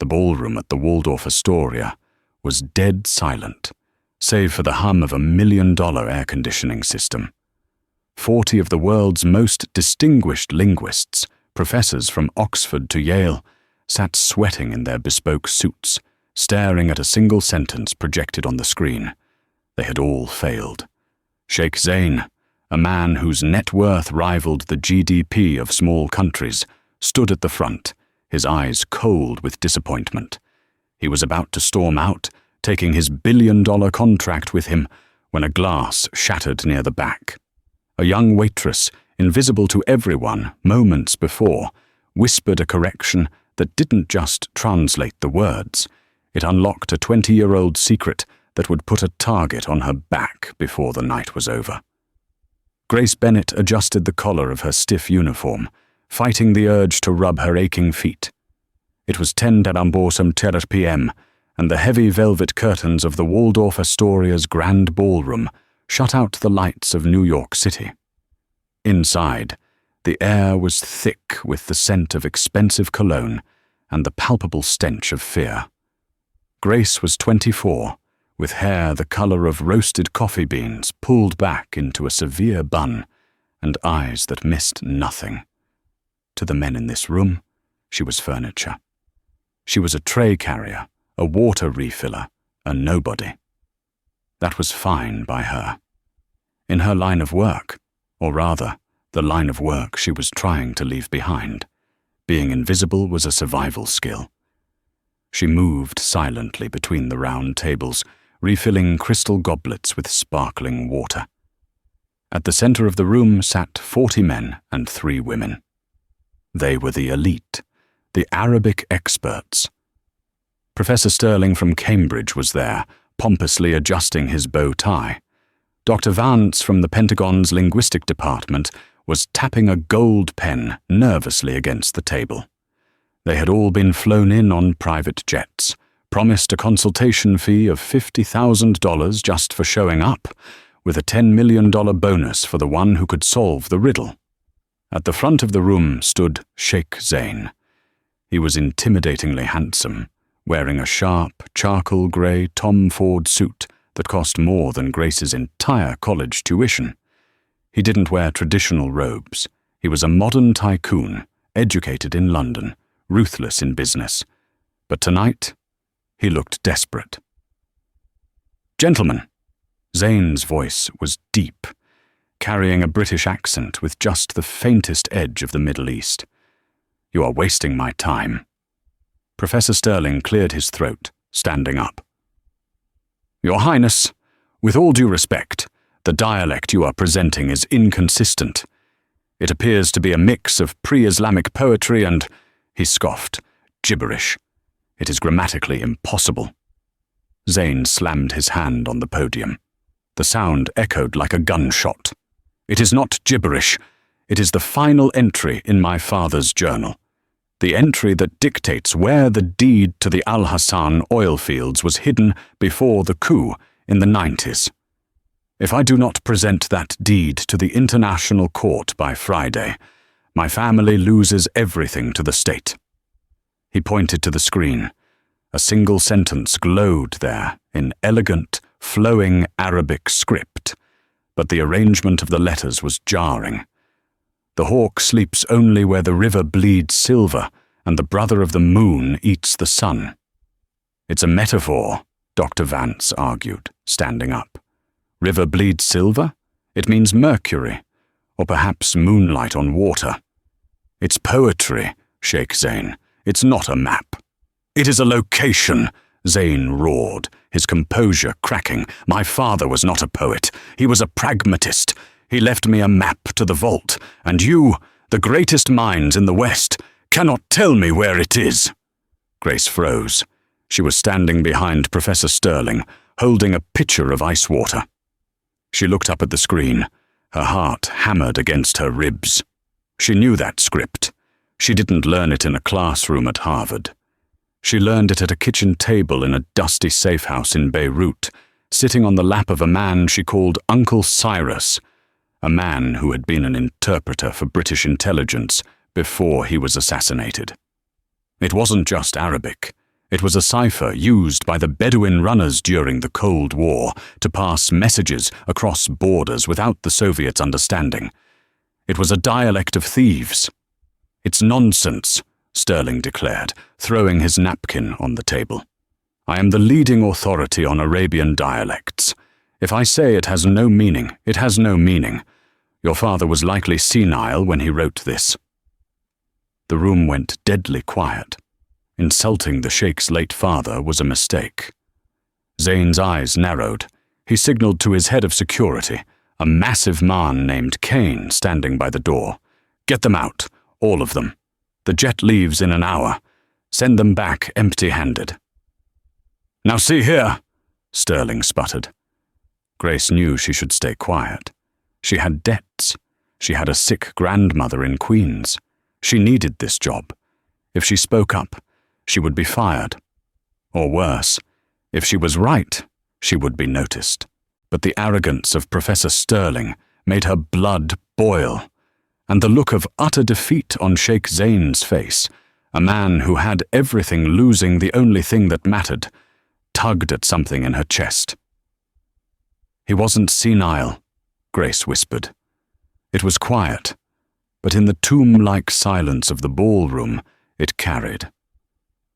ballroom at the Waldorf Astoria was dead silent, save for the hum of $1 million air conditioning system. 40 of the world's most distinguished linguists, professors from Oxford to Yale, sat sweating in their bespoke suits, staring at a single sentence projected on the screen. They had all failed. Sheikh Zain, a man whose net worth rivaled the GDP of small countries, stood at the front, his eyes cold with disappointment. He was about to storm out, taking his billion-dollar contract with him, when a glass shattered near the back. A young waitress, invisible to everyone moments before, whispered a correction that didn't just translate the words. It unlocked a 20-year-old secret that would put a target on her back before the night was over. Grace Bennett adjusted the collar of her stiff uniform, fighting the urge to rub her aching feet. It was 10:10 p.m., and the heavy velvet curtains of the Waldorf Astoria's grand ballroom shut out the lights of New York City. Inside, the air was thick with the scent of expensive cologne and the palpable stench of fear. Grace was 24, with hair the color of roasted coffee beans pulled back into a severe bun, and eyes that missed nothing. To the men in this room, she was furniture. She was a tray carrier, a water refiller, a nobody. That was fine by her. In her line of work, or rather, the line of work she was trying to leave behind, being invisible was a survival skill. She moved silently between the round tables, refilling crystal goblets with sparkling water. At the center of the room sat 40 men and 3 women. They were the elite, the Arabic experts. Professor Sterling from Cambridge was there, pompously adjusting his bow tie. Dr. Vance from the Pentagon's linguistic department was tapping a gold pen nervously against the table. They had all been flown in on private jets, promised a consultation fee of $50,000 just for showing up, with a $10 million bonus for the one who could solve the riddle. At the front of the room stood Sheikh Zain. He was intimidatingly handsome, wearing a sharp, charcoal-grey Tom Ford suit that cost more than Grace's entire college tuition. He didn't wear traditional robes. He was a modern tycoon, educated in London, ruthless in business. But tonight, he looked desperate. "Gentlemen," Zain's voice was deep, carrying a British accent with just the faintest edge of the Middle East. "You are wasting my time." Professor Sterling cleared his throat, standing up. "Your Highness, with all due respect, the dialect you are presenting is inconsistent. It appears to be a mix of pre-Islamic poetry and," he scoffed, "gibberish. It is grammatically impossible." Zain slammed his hand on the podium. The sound echoed like a gunshot. "It is not gibberish. It is the final entry in my father's journal. The entry that dictates where the deed to the Al-Hassan oil fields was hidden before the coup in the 90s. If I do not present that deed to the International Court by Friday, my family loses everything to the state." He pointed to the screen. A single sentence glowed there in elegant, flowing Arabic script, but the arrangement of the letters was jarring. "The hawk sleeps only where the river bleeds silver, and the brother of the moon eats the sun." "It's a metaphor," Dr. Vance argued, standing up. "River bleeds silver? It means mercury, or perhaps moonlight on water." "It's poetry, Sheikh Zain. It's not a map." "It is a location," Zain roared, his composure cracking. "My father was not a poet. He was a pragmatist. He left me a map to the vault, and you, the greatest minds in the West, cannot tell me where it is." Grace froze. She was standing behind Professor Sterling, holding a pitcher of ice water. She looked up at the screen, her heart hammered against her ribs. She knew that script. She didn't learn it in a classroom at Harvard. She learned it at a kitchen table in a dusty safe house in Beirut, sitting on the lap of a man she called Uncle Cyrus, a man who had been an interpreter for British intelligence before he was assassinated. It wasn't just Arabic. It was a cipher used by the Bedouin runners during the Cold War to pass messages across borders without the Soviets understanding. It was a dialect of thieves. "It's nonsense," Sterling declared, throwing his napkin on the table. "I am the leading authority on Arabian dialects. If I say it has no meaning, it has no meaning. Your father was likely senile when he wrote this." The room went deadly quiet. Insulting the Sheikh's late father was a mistake. Zayn's eyes narrowed. He signaled to his head of security, a massive man named Kane standing by the door. "Get them out, all of them. The jet leaves in an hour. Send them back empty-handed." "Now see here," Sterling sputtered. Grace knew she should stay quiet. She had debts. She had a sick grandmother in Queens. She needed this job. If she spoke up, she would be fired. Or worse, if she was right, she would be noticed. But the arrogance of Professor Sterling made her blood boil, and the look of utter defeat on Sheikh Zayn's face, a man who had everything losing the only thing that mattered, tugged at something in her chest. "He wasn't senile," Grace whispered. It was quiet, but in the tomb-like silence of the ballroom, it carried.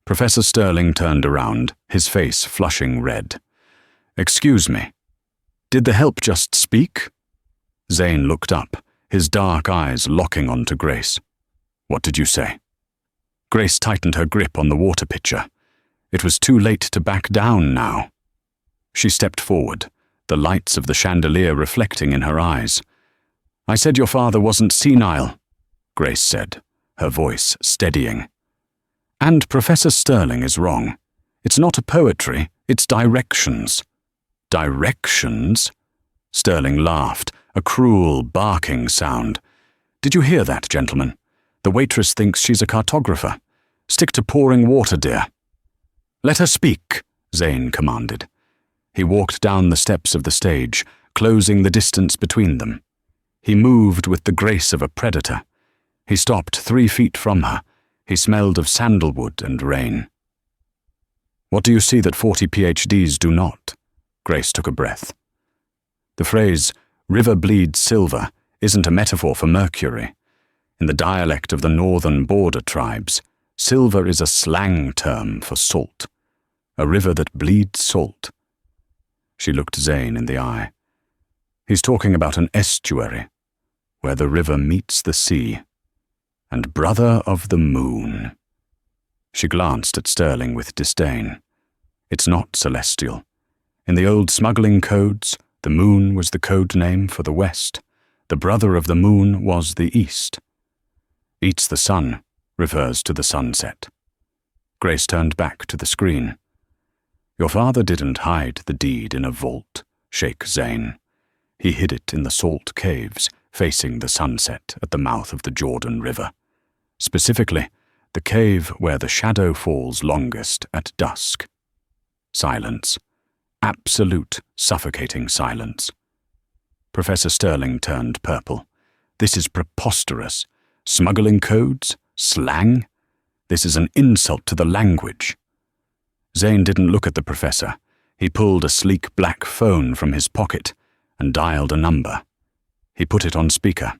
Professor Sterling turned around, his face flushing red. "Excuse me. Did the help just speak?" Zayn looked up, his dark eyes locking onto Grace. "What did you say?" Grace tightened her grip on the water pitcher. It was too late to back down now. She stepped forward, the lights of the chandelier reflecting in her eyes. "I said your father wasn't senile," Grace said, her voice steadying. "And Professor Sterling is wrong. It's not a poetry, it's directions." "Directions?" Sterling laughed, a cruel, barking sound. "Did you hear that, gentlemen? The waitress thinks she's a cartographer. Stick to pouring water, dear." "Let her speak," Zayn commanded. He walked down the steps of the stage, closing the distance between them. He moved with the grace of a predator. He stopped 3 feet from her. He smelled of sandalwood and rain. "What do you see that 40 PhDs do not?" Grace took a breath. The phrase, "river bleeds silver," isn't a metaphor for mercury. In the dialect of the northern border tribes, silver is a slang term for salt. A river that bleeds salt. She looked Zayn in the eye. "He's talking about an estuary, where the river meets the sea. And brother of the moon." She glanced at Sterling with disdain. "It's not celestial. In the old smuggling codes, the moon was the code name for the west. The brother of the moon was the east. Eats the sun refers to the sunset." Grace turned back to the screen. "Your father didn't hide the deed in a vault, Sheikh Zayn. He hid it in the salt caves facing the sunset at the mouth of the Jordan River. Specifically, the cave where the shadow falls longest at dusk." Silence. Absolute, suffocating silence. Professor Sterling turned purple. "This is preposterous. Smuggling codes? Slang? This is an insult to the language." Zayn didn't look at the professor. He pulled a sleek black phone from his pocket and dialed a number. He put it on speaker.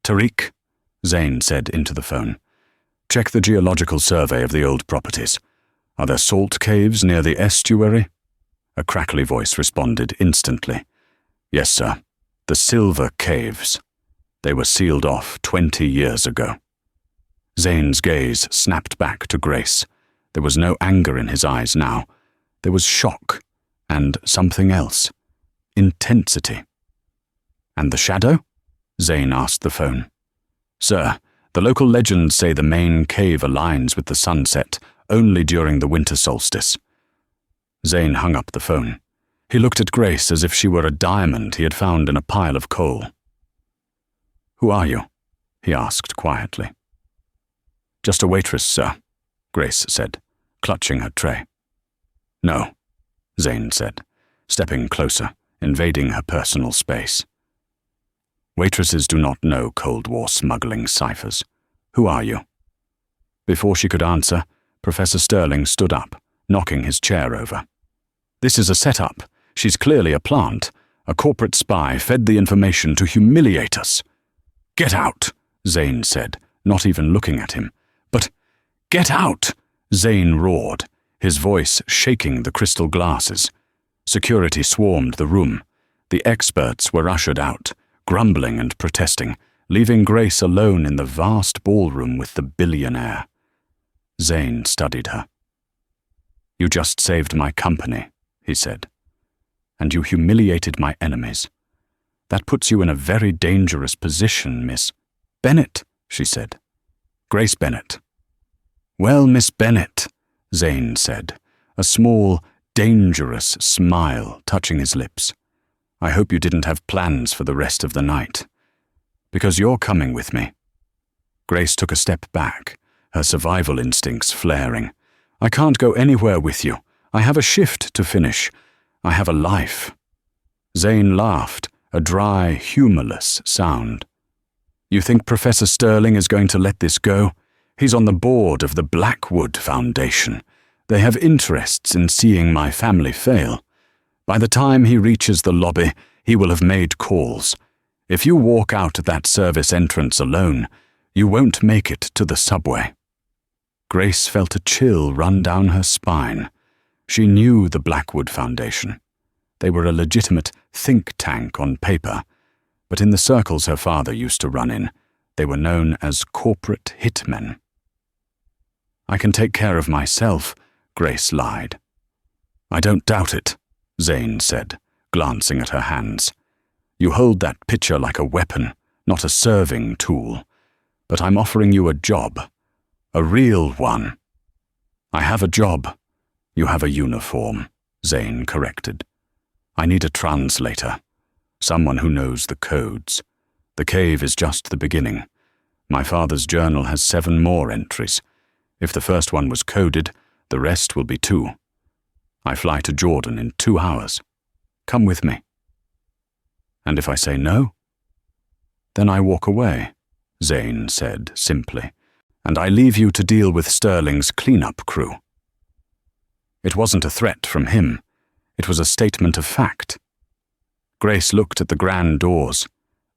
"Tariq," Zayn said into the phone. "Check the geological survey of the old properties. Are there salt caves near the estuary?" A crackly voice responded instantly. "Yes, sir. The Silver Caves. They were sealed off 20 years ago." Zayn's gaze snapped back to Grace. There was no anger in his eyes now. There was shock and something else. Intensity. "And the shadow?" Zayn asked the phone. "Sir, the local legends say the main cave aligns with the sunset only during the winter solstice." Zayn hung up the phone. He looked at Grace as if she were a diamond he had found in a pile of coal. "Who are you?" he asked quietly. "Just a waitress, sir," Grace said, clutching her tray. "No," Zayn said, stepping closer, invading her personal space. "Waitresses do not know Cold War smuggling ciphers. Who are you?" Before she could answer, Professor Sterling stood up, knocking his chair over. "This is a setup. She's clearly a plant. A corporate spy fed the information to humiliate us." "Get out," Zane said, not even looking at him. "But get out," Zane roared, his voice shaking the crystal glasses. Security swarmed the room. The experts were ushered out, grumbling and protesting, leaving Grace alone in the vast ballroom with the billionaire. Zane studied her. "You just saved my company," he said. "And you humiliated my enemies. That puts you in a very dangerous position, Miss Bennett," she said. "Grace Bennett." "Well, Miss Bennett," Zane said, a small, dangerous smile touching his lips. "I hope you didn't have plans for the rest of the night. Because you're coming with me." Grace took a step back, her survival instincts flaring. "I can't go anywhere with you. I have a shift to finish. I have a life." Zane laughed, a dry, humorless sound. "You think Professor Sterling is going to let this go? He's on the board of the Blackwood Foundation. They have interests in seeing my family fail. By the time he reaches the lobby, he will have made calls. If you walk out that service entrance alone, you won't make it to the subway." Grace felt a chill run down her spine. She knew the Blackwood Foundation. They were a legitimate think tank on paper, but in the circles her father used to run in, they were known as corporate hitmen. "I can take care of myself," Grace lied. "I don't doubt it," Zane said, glancing at her hands. "You hold that picture like a weapon, not a serving tool. But I'm offering you a job. A real one." "I have a job. You have a uniform," Zane corrected. "I need a translator. Someone who knows the codes. The cave is just the beginning. My father's journal has 7 more entries. If the first one was coded, the rest will be 2. I fly to Jordan in 2 hours. Come with me." "And if I say no?" "Then I walk away," Zane said simply, "and I leave you to deal with Sterling's cleanup crew." It wasn't a threat from him. It was a statement of fact. Grace looked at the grand doors.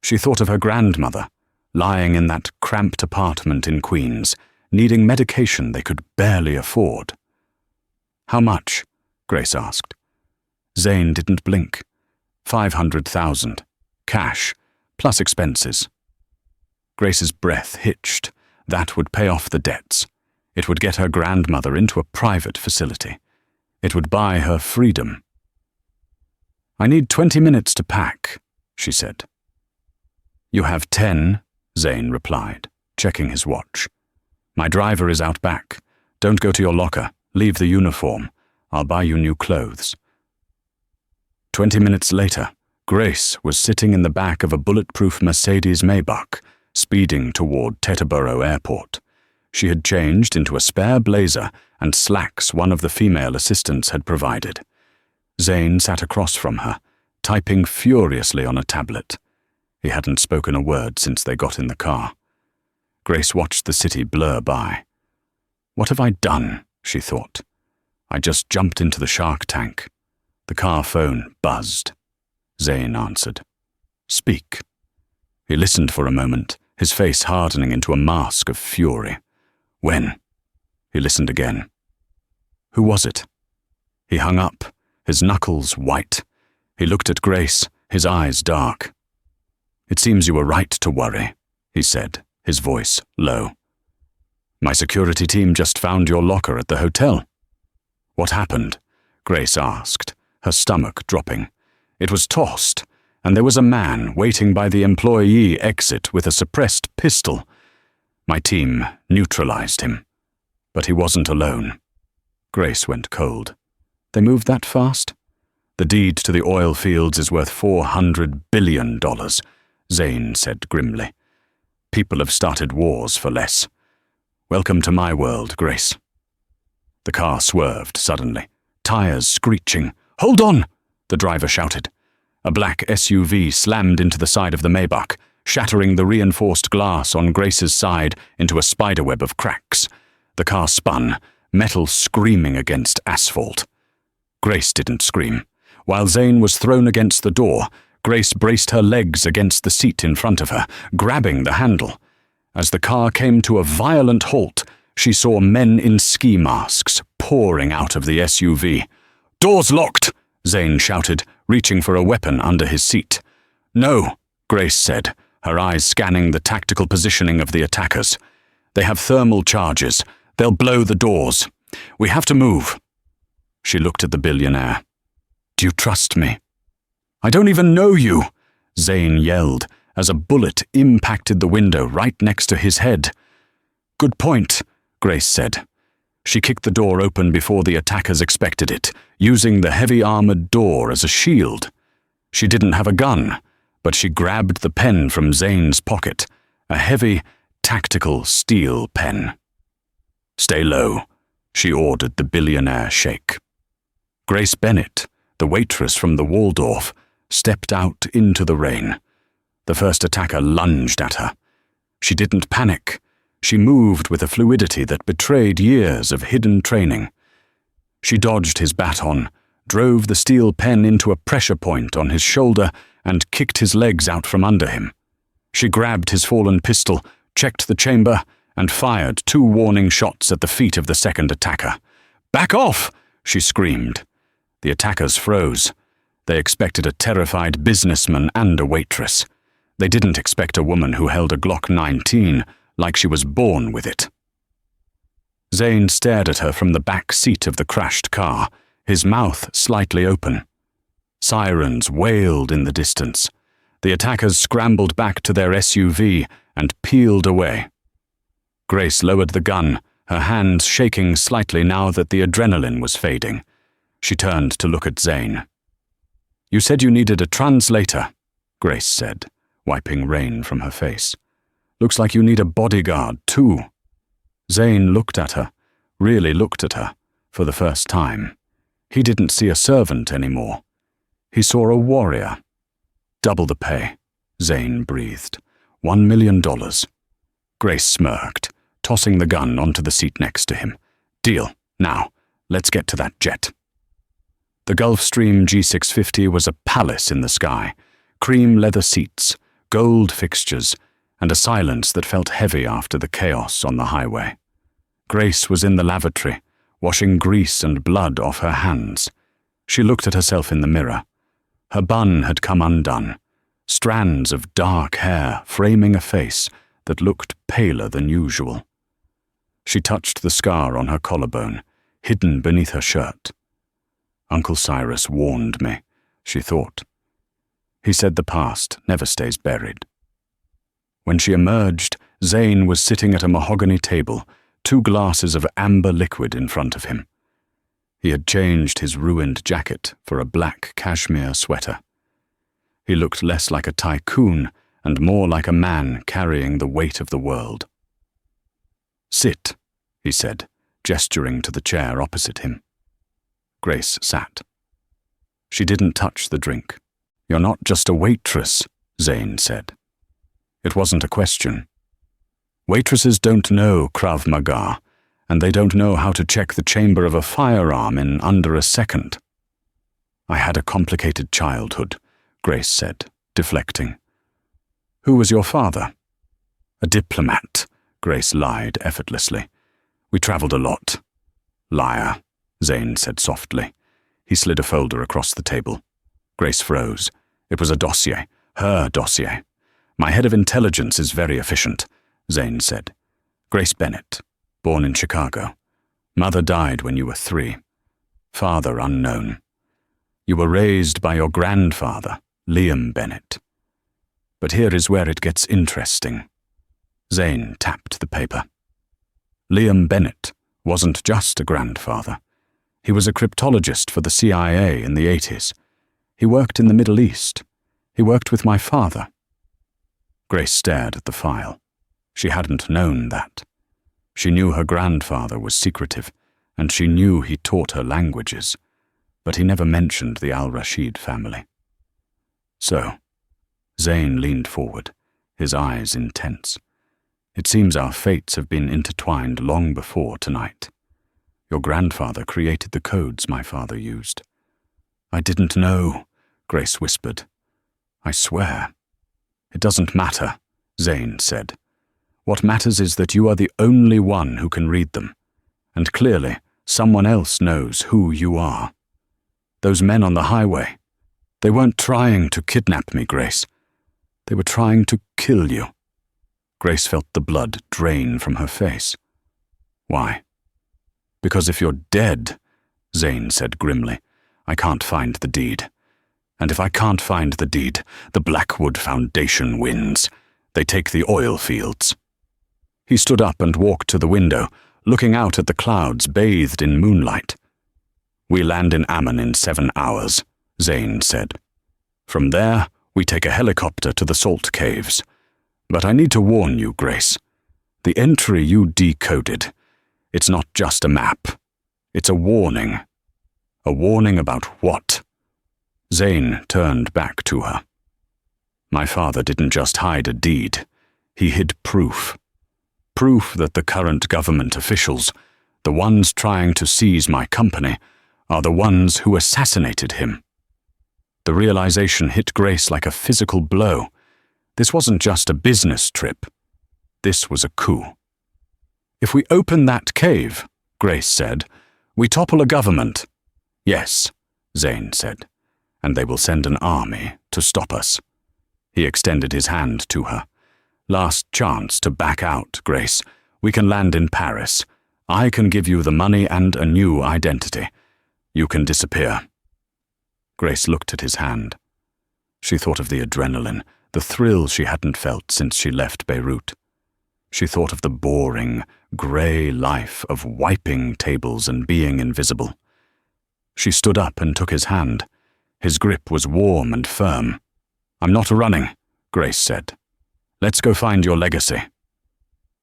She thought of her grandmother, lying in that cramped apartment in Queens, needing medication they could barely afford. "How much?" Grace asked. Zane didn't blink. 500,000, cash, plus expenses. Grace's breath hitched. That would pay off the debts. It would get her grandmother into a private facility. It would buy her freedom. "I need 20 minutes to pack," she said. "You have 10, Zane replied, checking his watch. "My driver is out back. Don't go to your locker. Leave the uniform. I'll buy you new clothes." 20 minutes later, Grace was sitting in the back of a bulletproof Mercedes Maybach, speeding toward Teterboro Airport. She had changed into a spare blazer and slacks one of the female assistants had provided. Zane sat across from her, typing furiously on a tablet. He hadn't spoken a word since they got in the car. Grace watched the city blur by. "What have I done?" she thought. "I just jumped into the shark tank." The car phone buzzed. Zane answered. "Speak." He listened for a moment, his face hardening into a mask of fury. "When?" He listened again. "Who was it?" He hung up, his knuckles white. He looked at Grace, his eyes dark. "It seems you were right to worry," he said, his voice low. "My security team just found your locker at the hotel." "What happened?" Grace asked, her stomach dropping. "It was tossed, and there was a man waiting by the employee exit with a suppressed pistol. My team neutralized him. But he wasn't alone." Grace went cold. "They moved that fast?" "The deed to the oil fields is worth $400 billion, Zane said grimly. "People have started wars for less. Welcome to my world, Grace." The car swerved suddenly, tires screeching. "Hold on!" the driver shouted. A black SUV slammed into the side of the Maybach, shattering the reinforced glass on Grace's side into a spiderweb of cracks. The car spun, metal screaming against asphalt. Grace didn't scream. While Zane was thrown against the door, Grace braced her legs against the seat in front of her, grabbing the handle. As the car came to a violent halt, she saw men in ski masks pouring out of the SUV. "Doors locked!" Zane shouted, reaching for a weapon under his seat. "No," Grace said, her eyes scanning the tactical positioning of the attackers. "They have thermal charges. They'll blow the doors. We have to move." She looked at the billionaire. "Do you trust me?" "I don't even know you," Zane yelled as a bullet impacted the window right next to his head. "Good point," Grace said. She kicked the door open before the attackers expected it, using the heavy armored door as a shield. She didn't have a gun, but she grabbed the pen from Zane's pocket, a heavy, tactical steel pen. "Stay low," she ordered the Billionaire Sheikh. Grace Bennett, the waitress from the Waldorf, stepped out into the rain. The first attacker lunged at her. She didn't panic. She moved with a fluidity that betrayed years of hidden training. She dodged his baton, drove the steel pen into a pressure point on his shoulder, and kicked his legs out from under him. She grabbed his fallen pistol, checked the chamber, and fired 2 warning shots at the feet of the second attacker. "Back off!" she screamed. The attackers froze. They expected a terrified businessman and a waitress. They didn't expect a woman who held a Glock 19 like she was born with it. Zane stared at her from the back seat of the crashed car, his mouth slightly open. Sirens wailed in the distance. The attackers scrambled back to their SUV and peeled away. Grace lowered the gun, her hands shaking slightly now that the adrenaline was fading. She turned to look at Zane. "You said you needed a translator," Grace said, wiping rain from her face. "Looks like you need a bodyguard, too." Zane looked at her, really looked at her, for the first time. He didn't see a servant anymore. He saw a warrior. "Double the pay," Zane breathed. $1 million. Grace smirked, tossing the gun onto the seat next to him. "Deal. Now, let's get to that jet." The Gulfstream G650 was a palace in the sky, cream leather seats, gold fixtures, and a silence that felt heavy after the chaos on the highway. Grace was in the lavatory, washing grease and blood off her hands. She looked at herself in the mirror. Her bun had come undone, strands of dark hair framing a face that looked paler than usual. She touched the scar on her collarbone, hidden beneath her shirt. "Uncle Cyrus warned me," she thought. He said the past never stays buried. When she emerged, Zane was sitting at a mahogany table, 2 glasses of amber liquid in front of him. He had changed his ruined jacket for a black cashmere sweater. He looked less like a tycoon and more like a man carrying the weight of the world. "Sit," he said, gesturing to the chair opposite him. Grace sat. She didn't touch the drink. "You're not just a waitress," Zane said. It wasn't a question. Waitresses don't know Krav Maga, and they don't know how to check the chamber of a firearm in under a second. "I had a complicated childhood," Grace said, deflecting. "Who was your father?" "A diplomat," Grace lied effortlessly. "We traveled a lot." "Liar," Zane said softly. He slid a folder across the table. Grace froze. It was a dossier, her dossier. "My head of intelligence is very efficient," Zane said. "Grace Bennett, born in Chicago. Mother died when you were 3. Father unknown. You were raised by your grandfather, Liam Bennett. But here is where it gets interesting." Zane tapped the paper. Liam Bennett wasn't just a grandfather. He was a cryptologist for the CIA in the 80s. He worked in the Middle East. He worked with my father. Grace stared at the file. She hadn't known that. She knew her grandfather was secretive, and she knew he taught her languages, but he never mentioned the al-Rashid family. "So," Zane leaned forward, his eyes intense. "It seems our fates have been intertwined long before tonight. Your grandfather created the codes my father used. I didn't know, Grace whispered. I swear. It doesn't matter, Zane said. What matters is that you are the only one who can read them, and clearly someone else knows who you are. Those men on the highway, they weren't trying to kidnap me, Grace. They were trying to kill you. Grace felt the blood drain from her face. Why? Because if you're dead, Zane said grimly, I can't find the deed. And if I can't find the deed, the Blackwood Foundation wins. They take the oil fields. He stood up and walked to the window, looking out at the clouds bathed in moonlight. We land in Ammon in 7 hours, Zane said. From there, we take a helicopter to the Salt Caves. But I need to warn you, Grace. The entry you decoded, it's not just a map. It's a warning. A warning about what? Zane turned back to her. My father didn't just hide a deed. He hid proof. Proof that the current government officials, the ones trying to seize my company, are the ones who assassinated him. The realization hit Grace like a physical blow. This wasn't just a business trip. This was a coup. If we open that cave, Grace said, we topple a government. Yes, Zane said, and they will send an army to stop us. He extended his hand to her. Last chance to back out, Grace. We can land in Paris. I can give you the money and a new identity. You can disappear. Grace looked at his hand. She thought of the adrenaline, the thrill she hadn't felt since she left Beirut. She thought of the boring, grey life of wiping tables and being invisible. She stood up and took his hand. His grip was warm and firm. I'm not running, Grace said. Let's go find your legacy.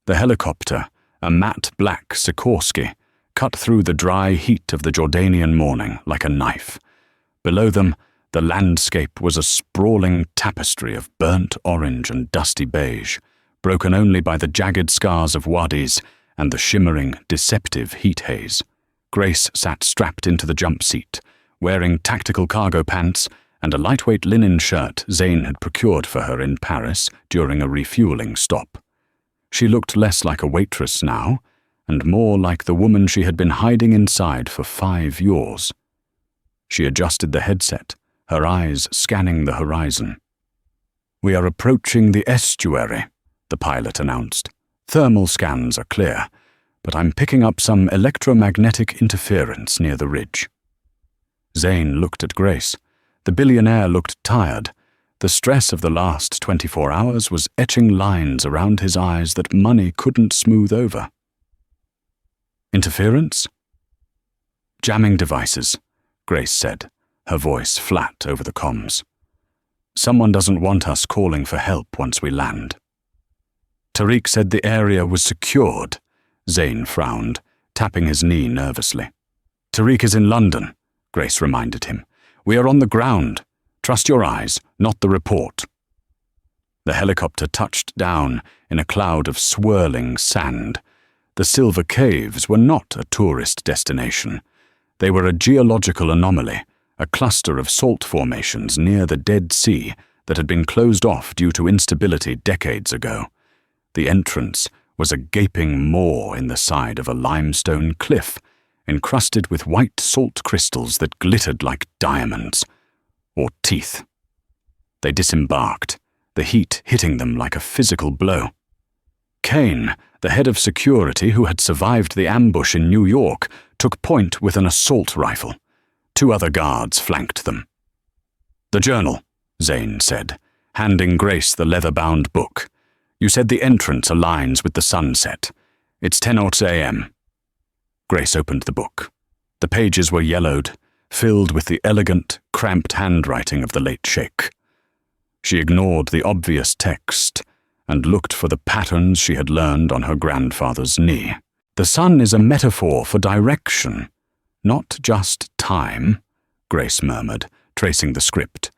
The helicopter, a matte black Sikorsky, cut through the dry heat of the Jordanian morning like a knife. Below them, the landscape was a sprawling tapestry of burnt orange and dusty beige, broken only by the jagged scars of wadis and the shimmering, deceptive heat haze. Grace sat strapped into the jump seat, wearing tactical cargo pants and a lightweight linen shirt Zane had procured for her in Paris during a refueling stop. She looked less like a waitress now, and more like the woman she had been hiding inside for 5 years. She adjusted the headset, her eyes scanning the horizon. We are approaching the estuary, the pilot announced. Thermal scans are clear, but I'm picking up some electromagnetic interference near the ridge. Zane looked at Grace. The billionaire looked tired. The stress of the last 24 hours was etching lines around his eyes that money couldn't smooth over. Interference? Jamming devices, Grace said, her voice flat over the comms. Someone doesn't want us calling for help once we land. Tariq said the area was secured, Zane frowned, tapping his knee nervously. Tariq is in London, Grace reminded him. We are on the ground. Trust your eyes, not the report. The helicopter touched down in a cloud of swirling sand. The Silver Caves were not a tourist destination. They were a geological anomaly, a cluster of salt formations near the Dead Sea that had been closed off due to instability decades ago. The entrance was a gaping maw in the side of a limestone cliff, encrusted with white salt crystals that glittered like diamonds, or teeth. They disembarked, the heat hitting them like a physical blow. Kane, the head of security who had survived the ambush in New York, took point with an assault rifle. 2 other guards flanked them. The journal, Zane said, handing Grace the leather-bound book. You said the entrance aligns with the sunset. It's 10:00 a.m. Grace opened the book. The pages were yellowed, filled with the elegant, cramped handwriting of the late Sheikh. She ignored the obvious text and looked for the patterns she had learned on her grandfather's knee. The sun is a metaphor for direction, not just time, Grace murmured, tracing the script.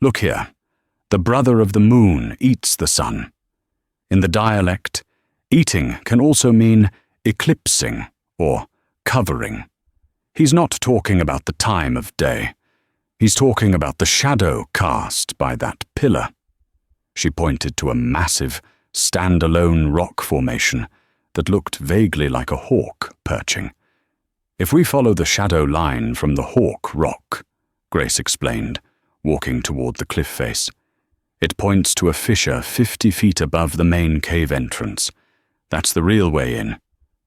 Look here. The brother of the moon eats the sun. In the dialect, eating can also mean eclipsing or covering. He's not talking about the time of day. He's talking about the shadow cast by that pillar. She pointed to a massive, stand-alone rock formation that looked vaguely like a hawk perching. If we follow the shadow line from the hawk rock, Grace explained, walking toward the cliff face, it points to a fissure 50 feet above the main cave entrance. That's the real way in.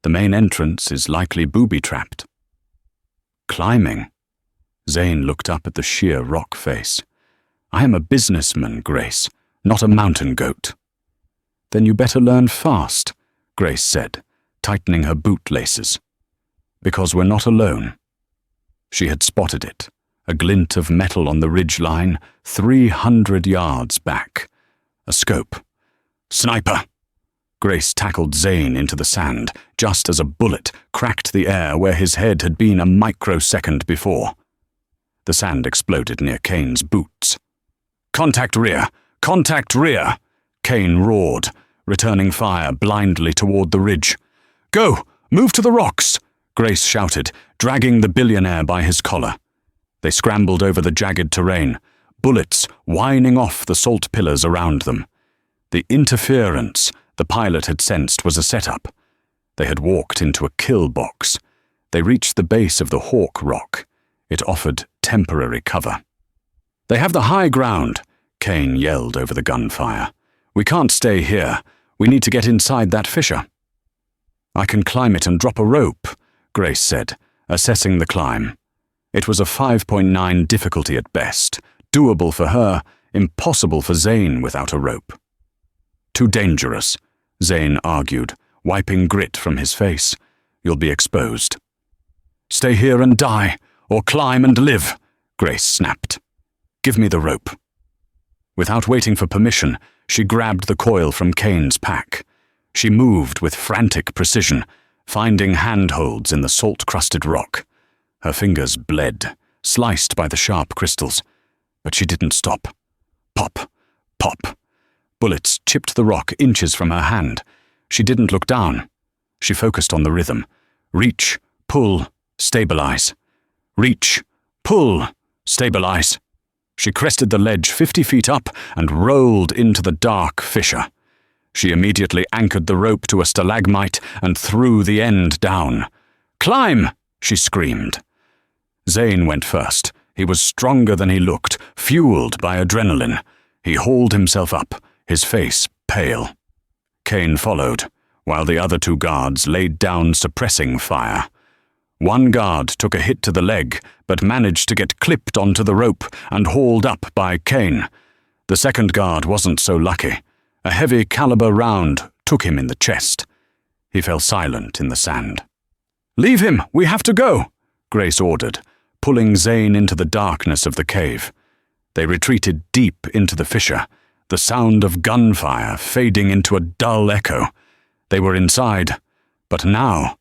The main entrance is likely booby-trapped. Climbing? Zane looked up at the sheer rock face. I am a businessman, Grace, not a mountain goat. Then you better learn fast, Grace said, tightening her bootlaces. Because we're not alone. She had spotted it, a glint of metal on the ridge line 300 yards back. A scope. Sniper! Grace tackled Zane into the sand just as a bullet cracked the air where his head had been a microsecond before. The sand exploded near Kane's boots. Contact rear! Contact rear! Kane roared, returning fire blindly toward the ridge. Go! Move to the rocks! Grace shouted, dragging the billionaire by his collar. They scrambled over the jagged terrain, bullets whining off the salt pillars around them. The interference the pilot had sensed was a setup. They had walked into a kill box. They reached the base of the hawk rock. It offered temporary cover. They have the high ground, Kane yelled over the gunfire. We can't stay here. We need to get inside that fissure. I can climb it and drop a rope, Grace said, assessing the climb. It was a 5.9 difficulty at best, doable for her, impossible for Zane without a rope. Too dangerous, Zane argued, wiping grit from his face. You'll be exposed. Stay here and die, or climb and live, Grace snapped. Give me the rope. Without waiting for permission, she grabbed the coil from Kane's pack. She moved with frantic precision, finding handholds in the salt-crusted rock. Her fingers bled, sliced by the sharp crystals, but she didn't stop. Pop, pop. Bullets chipped the rock inches from her hand. She didn't look down. She focused on the rhythm. Reach, pull, stabilize. Reach, pull, stabilize. She crested the ledge 50 feet up and rolled into the dark fissure. She immediately anchored the rope to a stalagmite and threw the end down. Climb! She screamed. Zane went first. He was stronger than he looked, fueled by adrenaline. He hauled himself up, his face pale. Kane followed, while the other two guards laid down suppressing fire. One guard took a hit to the leg, but managed to get clipped onto the rope and hauled up by Kane. The second guard wasn't so lucky. A heavy caliber round took him in the chest. He fell silent in the sand. Leave him! We have to go! Grace ordered, pulling Zane into the darkness of the cave. They retreated deep into the fissure, the sound of gunfire fading into a dull echo. They were inside, but now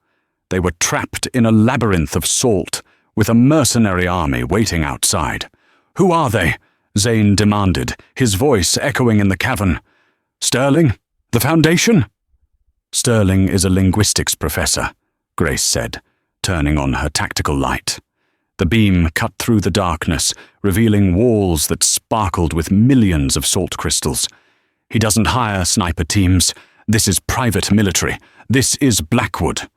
they were trapped in a labyrinth of salt, with a mercenary army waiting outside. Who are they? Zane demanded, his voice echoing in the cavern. Sterling? The Foundation? Sterling is a linguistics professor, Grace said, turning on her tactical light. The beam cut through the darkness, revealing walls that sparkled with millions of salt crystals. He doesn't hire sniper teams. This is private military. This is Blackwood.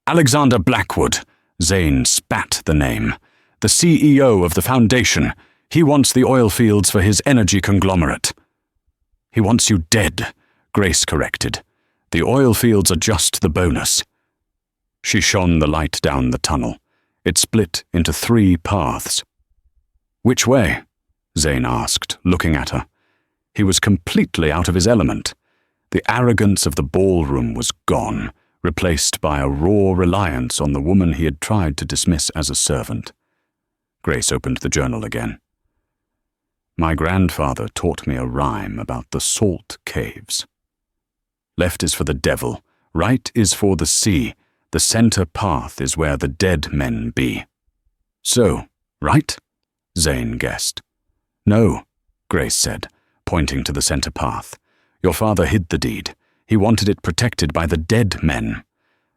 Alexander Blackwood. Zane spat the name. The CEO of the Foundation. He wants the oil fields for his energy conglomerate. He wants you dead, Grace corrected. The oil fields are just the bonus. She shone the light down the tunnel. It split into 3 paths. Which way? Zane asked, looking at her. He was completely out of his element. The arrogance of the ballroom was gone, replaced by a raw reliance on the woman he had tried to dismiss as a servant. Grace opened the journal again. My grandfather taught me a rhyme about the salt caves. Left is for the devil, right is for the sea, the center path is where the dead men be. So, right? Zane guessed. No, Grace said, pointing to the center path. Your father hid the deed. He wanted it protected by the dead men.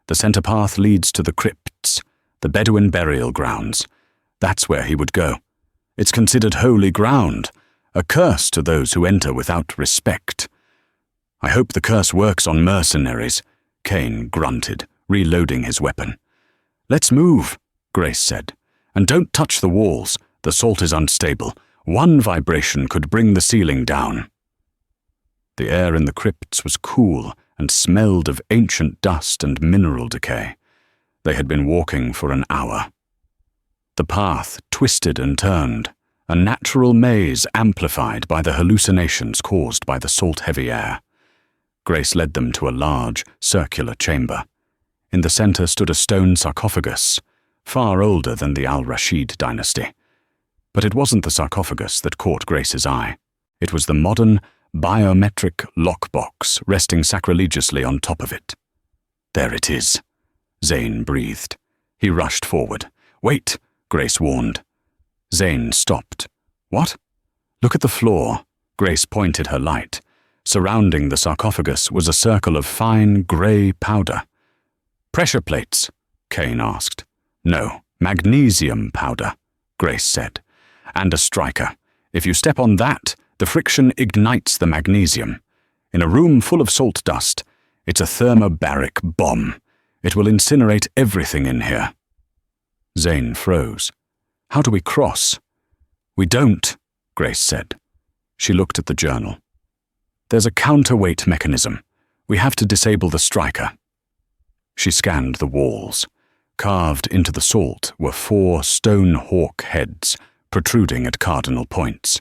The center path leads to the crypts. The Bedouin burial grounds. That's where he would go. It's considered holy ground, a curse to those who enter without respect. I hope the curse works on mercenaries, Kane grunted, reloading his weapon. Let's move, Grace said. And don't touch the walls. The salt is unstable. One vibration could bring the ceiling down. The air in the crypts was cool and smelled of ancient dust and mineral decay. They had been walking for an hour. The path twisted and turned, a natural maze amplified by the hallucinations caused by the salt-heavy air. Grace led them to a large, circular chamber. In the center stood a stone sarcophagus, far older than the Al-Rashid dynasty. But it wasn't the sarcophagus that caught Grace's eye. It was the modern, biometric lockbox resting sacrilegiously on top of it. There it is, Zane breathed. He rushed forward. Wait, Grace warned. Zane stopped. What? Look at the floor. Grace pointed her light. Surrounding the sarcophagus was a circle of fine grey powder. Pressure plates? Kane asked. No, magnesium powder, Grace said. And a striker. If you step on that, the friction ignites the magnesium. In a room full of salt dust, it's a thermobaric bomb. It will incinerate everything in here. Zane froze. How do we cross? We don't, Grace said. She looked at the journal. There's a counterweight mechanism. We have to disable the striker. She scanned the walls. Carved into the salt were 4 stone hawk heads, protruding at cardinal points.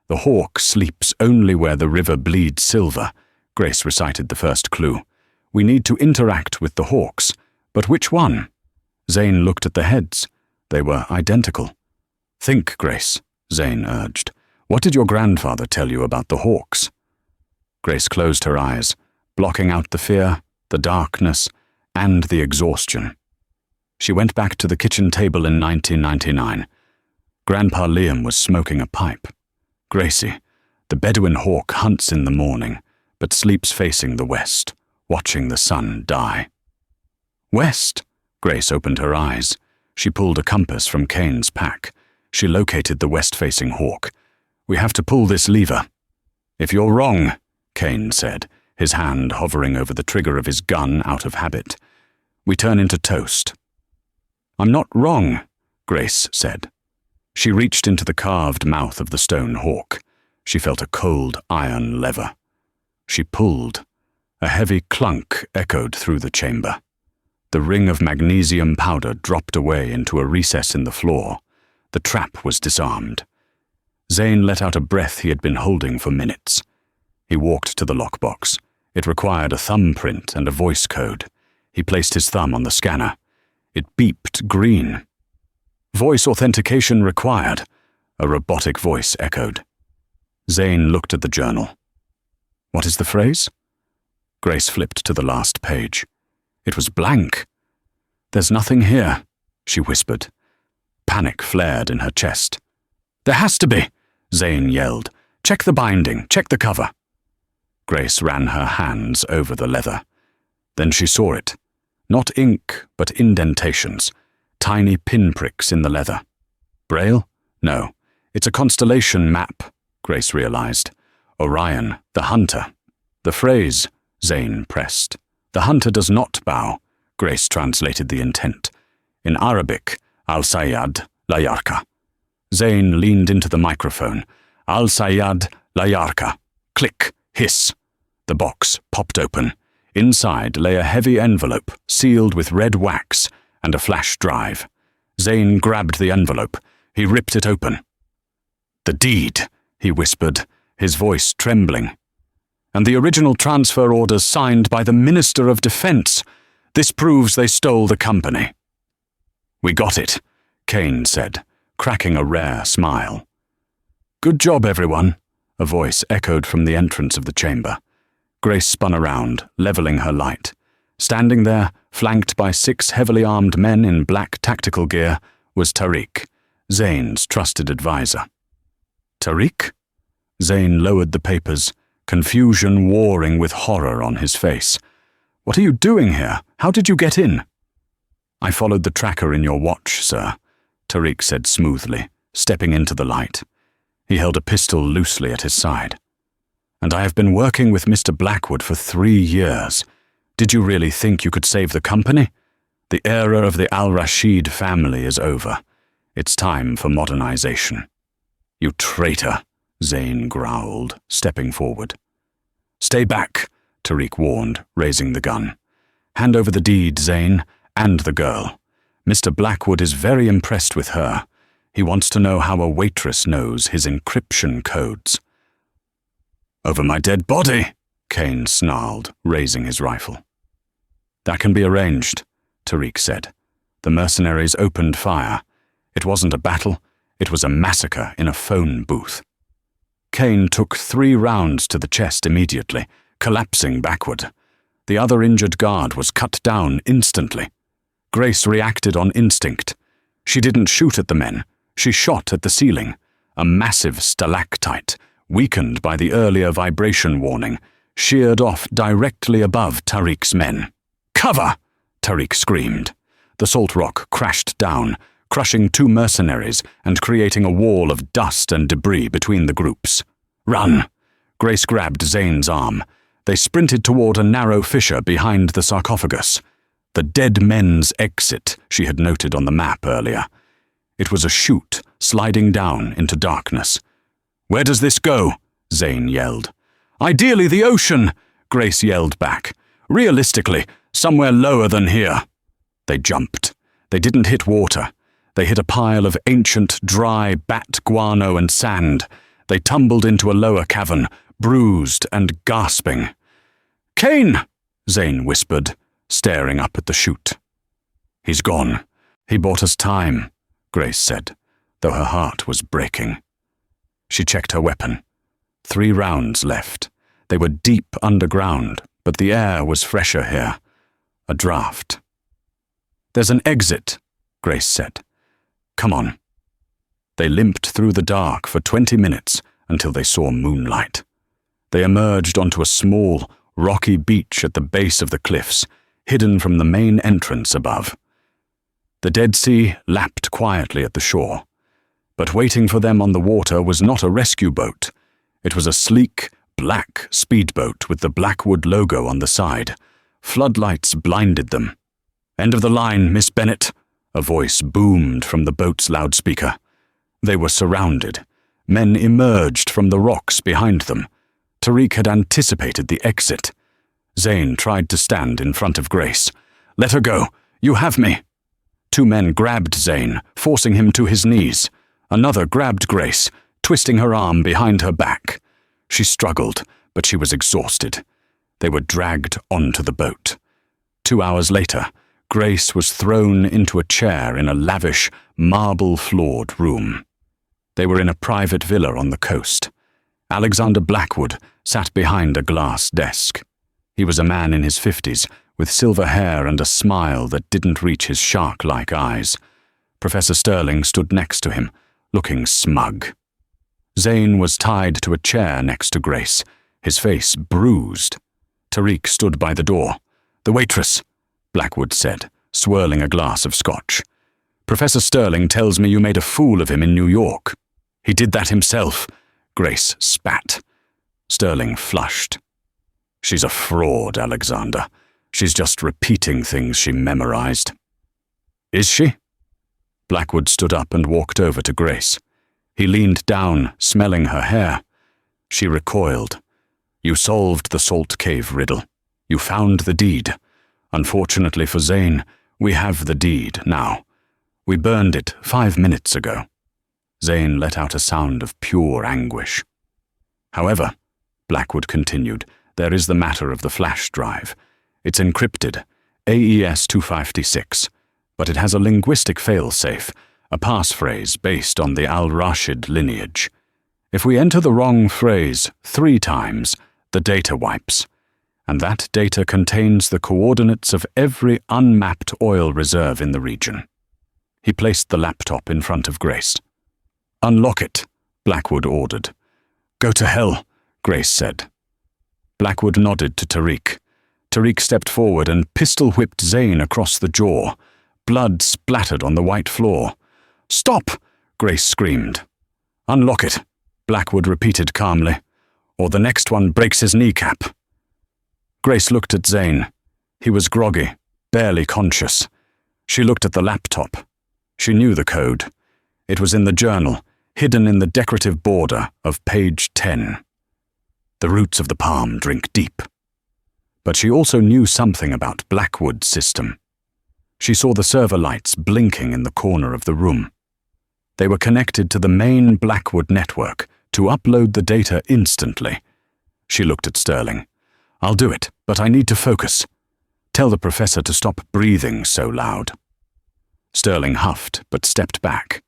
The hawk sleeps only where the river bleeds silver, Grace recited the first clue. We need to interact with the hawks, but which one? Zane looked at the heads. They were identical. Think, Grace, Zane urged. What did your grandfather tell you about the hawks? Grace closed her eyes, blocking out the fear, the darkness, and the exhaustion. She went back to the kitchen table in 1999. Grandpa Liam was smoking a pipe. Gracie, the Bedouin hawk hunts in the morning, but sleeps facing the west, watching the sun die. West? Grace opened her eyes. She pulled a compass from Kane's pack. She located the west-facing hawk. We have to pull this lever. If you're wrong, Kane said, his hand hovering over the trigger of his gun out of habit. We turn into toast. I'm not wrong, Grace said. She reached into the carved mouth of the stone hawk. She felt a cold iron lever. She pulled. A heavy clunk echoed through the chamber. The ring of magnesium powder dropped away into a recess in the floor. The trap was disarmed. Zane let out a breath he had been holding for minutes. He walked to the lockbox. It required a thumbprint and a voice code. He placed his thumb on the scanner. It beeped green. Voice authentication required, a robotic voice echoed. Zane looked at the journal. What is the phrase? Grace flipped to the last page. It was blank. There's nothing here, she whispered. Panic flared in her chest. There has to be, Zane yelled. Check the binding, check the cover. Grace ran her hands over the leather. Then she saw it. Not ink, but indentations. Tiny pinpricks in the leather. Braille? No. It's a constellation map, Grace realized. Orion, the hunter. The phrase, Zane pressed. The hunter does not bow, Grace translated the intent. In Arabic, Al-Sayyad la yarka. Zane leaned into the microphone. Al-Sayyad la yarka. Click, hiss. The box popped open. Inside lay a heavy envelope, sealed with red wax, and a flash drive. Zane grabbed the envelope. He ripped it open. The deed, he whispered, his voice trembling. And the original transfer orders signed by the Minister of Defense. This proves they stole the company. We got it, Kane said, cracking a rare smile. Good job, everyone, a voice echoed from the entrance of the chamber. Grace spun around, leveling her light. Standing there, flanked by 6 heavily armed men in black tactical gear, was Tariq, Zane's trusted advisor. Tariq? Zane lowered the papers, confusion warring with horror on his face. What are you doing here? How did you get in? "I followed the tracker in your watch, sir," Tariq said smoothly, stepping into the light. He held a pistol loosely at his side. "And I have been working with Mr. Blackwood for 3 years. Did you really think you could save the company? The era of the Al-Rashid family is over. It's time for modernization." "You traitor," Zayn growled, stepping forward. "Stay back," Tariq warned, raising the gun. "Hand over the deed, Zayn, and the girl. Mr. Blackwood is very impressed with her. He wants to know how a waitress knows his encryption codes." "Over my dead body," Kane snarled, raising his rifle. "That can be arranged," Tariq said. The mercenaries opened fire. It wasn't a battle, it was a massacre in a phone booth. Kane took 3 rounds to the chest immediately, collapsing backward. The other injured guard was cut down instantly. Grace reacted on instinct. She didn't shoot at the men, she shot at the ceiling, a massive stalactite, weakened by the earlier vibration warning, sheared off directly above Tariq's men. "Cover!" Tariq screamed. The salt rock crashed down, crushing 2 mercenaries and creating a wall of dust and debris between the groups. "Run!" Grace grabbed Zayn's arm. They sprinted toward a narrow fissure behind the sarcophagus. The dead men's exit she had noted on the map earlier. It was a chute sliding down into darkness. "Where does this go?" Zayn yelled. "Ideally the ocean," Grace yelled back. "Realistically, somewhere lower than here." They jumped. They didn't hit water. They hit a pile of ancient, dry bat guano and sand. They tumbled into a lower cavern, bruised and gasping. "Kane!" Zayn whispered, staring up at the chute. "He's gone. He bought us time," Grace said, though her heart was breaking. She checked her weapon. 3 rounds left. They were deep underground, but the air was fresher here. A draft. "There's an exit," Grace said. "Come on." They limped through the dark for 20 minutes until they saw moonlight. They emerged onto a small, rocky beach at the base of the cliffs, hidden from the main entrance above. The Dead Sea lapped quietly at the shore, but waiting for them on the water was not a rescue boat. It was a sleek, black speedboat with the Blackwood logo on the side. Floodlights blinded them. "End of the line, Miss Bennett," a voice boomed from the boat's loudspeaker. They were surrounded. Men emerged from the rocks behind them. Tariq had anticipated the exit. Zayn tried to stand in front of Grace. "Let her go. You have me." 2 men grabbed Zayn, forcing him to his knees. Another grabbed Grace, twisting her arm behind her back. She struggled, but she was exhausted. They were dragged onto the boat. 2 hours later, Grace was thrown into a chair in a lavish, marble-floored room. They were in a private villa on the coast. Alexander Blackwood sat behind a glass desk. He was a man in his 50s, with silver hair and a smile that didn't reach his shark-like eyes. Professor Sterling stood next to him, looking smug. Zayn was tied to a chair next to Grace, his face bruised. Tariq stood by the door. "The waitress," Blackwood said, swirling a glass of scotch. "Professor Sterling tells me you made a fool of him in New York." "He did that himself," Grace spat. Sterling flushed. "She's a fraud, Alexander. She's just repeating things she memorized." "Is she?" Blackwood stood up and walked over to Grace. He leaned down, smelling her hair. She recoiled. "You solved the Salt Cave riddle. You found the deed. Unfortunately for Zayn, we have the deed now. We burned it 5 minutes ago." Zayn let out a sound of pure anguish. "However," Blackwood continued, "there is the matter of the flash drive. It's encrypted, AES 256, but it has a linguistic failsafe, a passphrase based on the Al-Rashid lineage. If we enter the wrong phrase 3 times, the data wipes, and that data contains the coordinates of every unmapped oil reserve in the region." He placed the laptop in front of Grace. "Unlock it," Blackwood ordered. "Go to hell," Grace said. Blackwood nodded to Tariq. Tariq stepped forward and pistol-whipped Zayn across the jaw. Blood splattered on the white floor. "Stop!" Grace screamed. "Unlock it," Blackwood repeated calmly, "or the next one breaks his kneecap." Grace looked at Zane. He was groggy, barely conscious. She looked at the laptop. She knew the code. It was in the journal, hidden in the decorative border of page 10. The roots of the palm drink deep. But she also knew something about Blackwood's system. She saw the server lights blinking in the corner of the room. They were connected to the main Blackwood network to upload the data instantly. She looked at Sterling. "I'll do it, but I need to focus. Tell the professor to stop breathing so loud." Sterling huffed, but stepped back.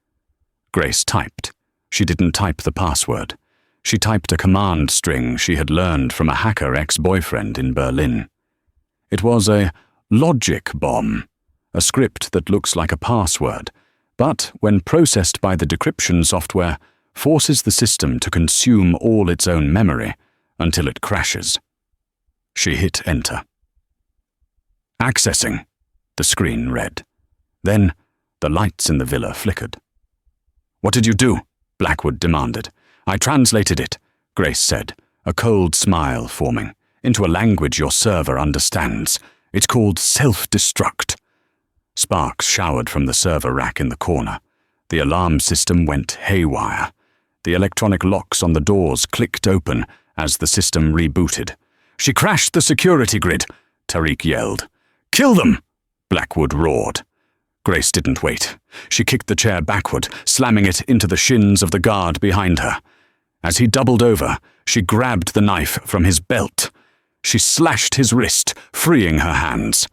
Grace typed. She didn't type the password. She typed a command string she had learned from a hacker ex-boyfriend in Berlin. It was a logic bomb, a script that looks like a password, but when processed by the decryption software, forces the system to consume all its own memory until it crashes. She hit enter. "Accessing," the screen read. Then, the lights in the villa flickered. "What did you do?" Blackwood demanded. "I translated it," Grace said, a cold smile forming, "into a language your server understands. It's called self-destruct." Sparks showered from the server rack in the corner. The alarm system went haywire. The electronic locks on the doors clicked open as the system rebooted. "She crashed the security grid," Tariq yelled. "Kill them!" Blackwood roared. Grace didn't wait. She kicked the chair backward, slamming it into the shins of the guard behind her. As he doubled over, she grabbed the knife from his belt. She slashed his wrist, freeing her hands.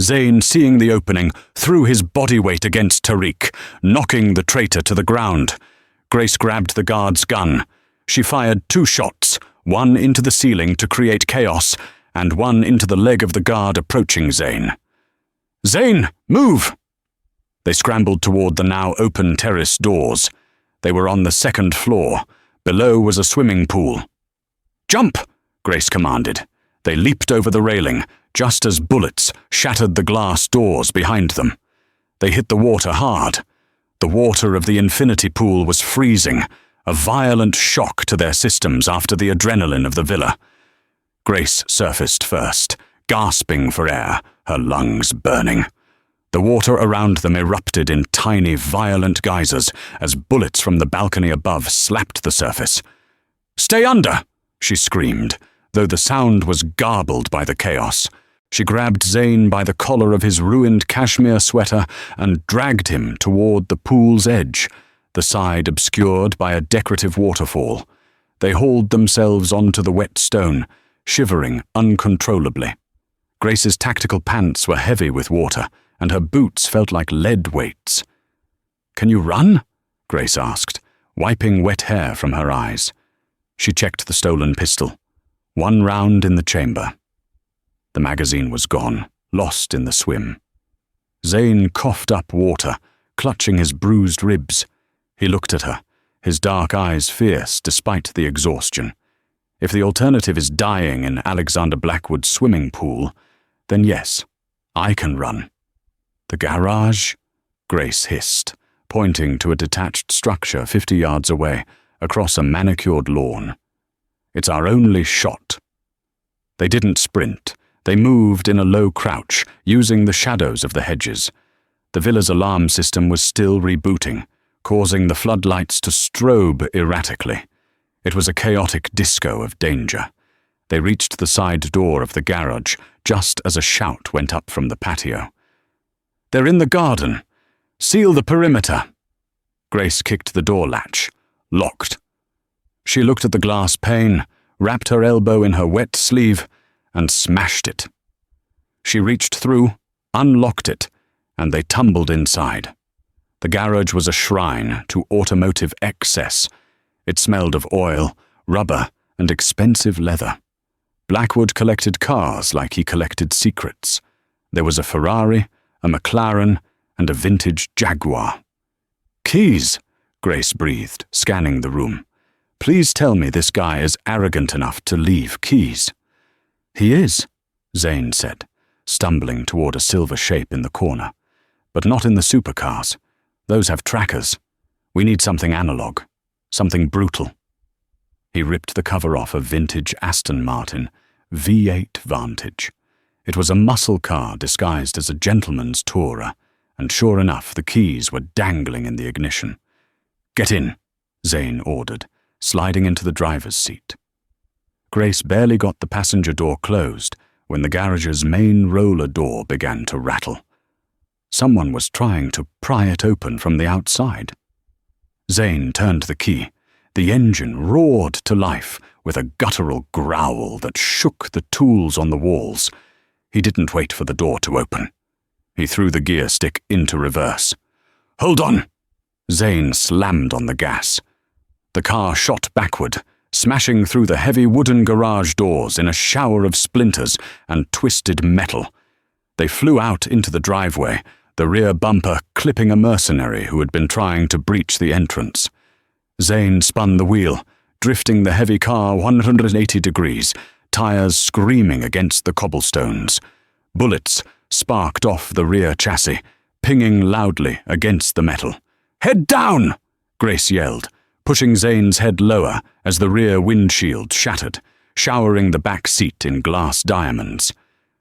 Zane, seeing the opening, threw his body weight against Tariq, knocking the traitor to the ground. Grace grabbed the guard's gun. She fired 2 shots, one into the ceiling to create chaos, and one into the leg of the guard approaching Zane. "Zane, move!" They scrambled toward the now open terrace doors. They were on the 2nd floor. Below was a swimming pool. "Jump!" Grace commanded. They leaped over the railing, just as bullets shattered the glass doors behind them. They hit the water hard. The water of the infinity pool was freezing, a violent shock to their systems after the adrenaline of the villa. Grace surfaced first, gasping for air, her lungs burning. The water around them erupted in tiny, violent geysers as bullets from the balcony above slapped the surface. "Stay under!" she screamed, though the sound was garbled by the chaos. She grabbed Zane by the collar of his ruined cashmere sweater and dragged him toward the pool's edge, the side obscured by a decorative waterfall. They hauled themselves onto the wet stone, shivering uncontrollably. Grace's tactical pants were heavy with water, and her boots felt like lead weights. "Can you run?" Grace asked, wiping wet hair from her eyes. She checked the stolen pistol. 1 round in the chamber. The magazine was gone, lost in the swim. Zane coughed up water, clutching his bruised ribs. He looked at her, his dark eyes fierce despite the exhaustion. If the alternative is dying in Alexander Blackwood's swimming pool, then yes, I can run. "The garage?" Grace hissed, pointing to a detached structure 50 yards away, across a manicured lawn. "It's our only shot." They didn't sprint. They moved in a low crouch, using the shadows of the hedges. The villa's alarm system was still rebooting, causing the floodlights to strobe erratically. It was a chaotic disco of danger. They reached the side door of the garage just as a shout went up from the patio. "They're in the garden. Seal the perimeter." Grace kicked the door latch. Locked. She looked at the glass pane, wrapped her elbow in her wet sleeve, and smashed it. She reached through, unlocked it, and they tumbled inside. The garage was a shrine to automotive excess. It smelled of oil, rubber, and expensive leather. Blackwood collected cars like he collected secrets. There was a Ferrari, a McLaren, and a vintage Jaguar. "Keys," Grace breathed, scanning the room. "Please tell me this guy is arrogant enough to leave keys." "He is," Zane said, stumbling toward a silver shape in the corner. But not in the supercars. Those have trackers. We need something analog, something brutal. He ripped the cover off a vintage Aston Martin V8 Vantage. It was a muscle car disguised as a gentleman's tourer, and sure enough, the keys were dangling in the ignition. "Get in," Zane ordered, sliding into the driver's seat. Grace barely got the passenger door closed when the garage's main roller door began to rattle. Someone was trying to pry it open from the outside. Zane turned the key. The engine roared to life with a guttural growl that shook the tools on the walls. He didn't wait for the door to open. He threw the gear stick into reverse. "Hold on!" Zane slammed on the gas. The car shot backward, smashing through the heavy wooden garage doors in a shower of splinters and twisted metal. They flew out into the driveway, the rear bumper clipping a mercenary who had been trying to breach the entrance. Zane spun the wheel, drifting the heavy car 180 degrees, tires screaming against the cobblestones. Bullets sparked off the rear chassis, pinging loudly against the metal. "Head down!" Grace yelled, pushing Zane's head lower as the rear windshield shattered, showering the back seat in glass diamonds.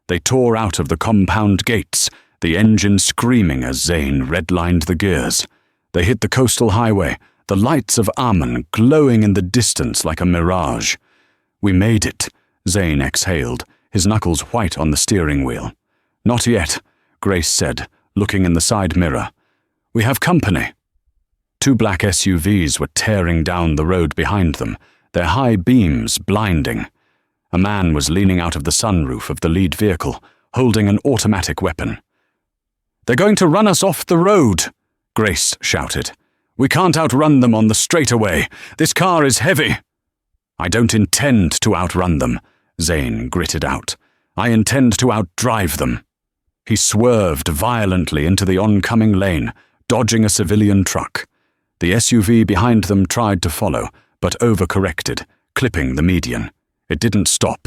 They tore out of the compound gates, the engine screaming as Zane redlined the gears. They hit the coastal highway, the lights of Amen glowing in the distance like a mirage. "We made it," Zane exhaled, his knuckles white on the steering wheel. "Not yet," Grace said, looking in the side mirror. "We have company." Two black SUVs were tearing down the road behind them, their high beams blinding. A man was leaning out of the sunroof of the lead vehicle, holding an automatic weapon. "They're going to run us off the road," Grace shouted. "We can't outrun them on the straightaway. This car is heavy." "I don't intend to outrun them," Zane gritted out. "I intend to outdrive them." He swerved violently into the oncoming lane, dodging a civilian truck. The SUV behind them tried to follow, but overcorrected, clipping the median. It didn't stop,